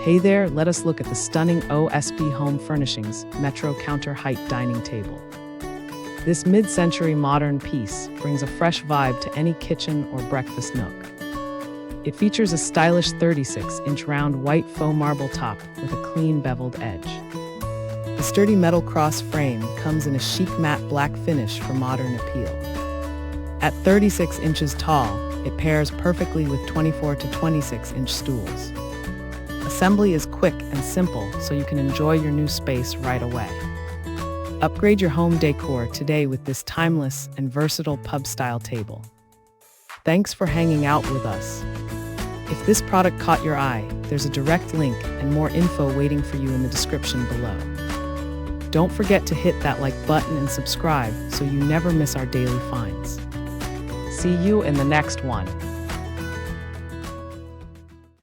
Hey there, let us look at the stunning OSP Home Furnishings Metro Counter Height Dining Table. This mid-century modern piece brings a fresh vibe to any kitchen or breakfast nook. It features a stylish 36-inch round white faux marble top with a clean beveled edge. The sturdy metal cross frame comes in a chic matte black finish for modern appeal. At 36 inches tall, it pairs perfectly with 24 to 26-inch stools. Assembly is quick and simple, so you can enjoy your new space right away. Upgrade your home decor today with this timeless and versatile pub-style table. Thanks for hanging out with us. If this product caught your eye, there's a direct link and more info waiting for you in the description below. Don't forget to hit that like button and subscribe so you never miss our daily finds. See you in the next one.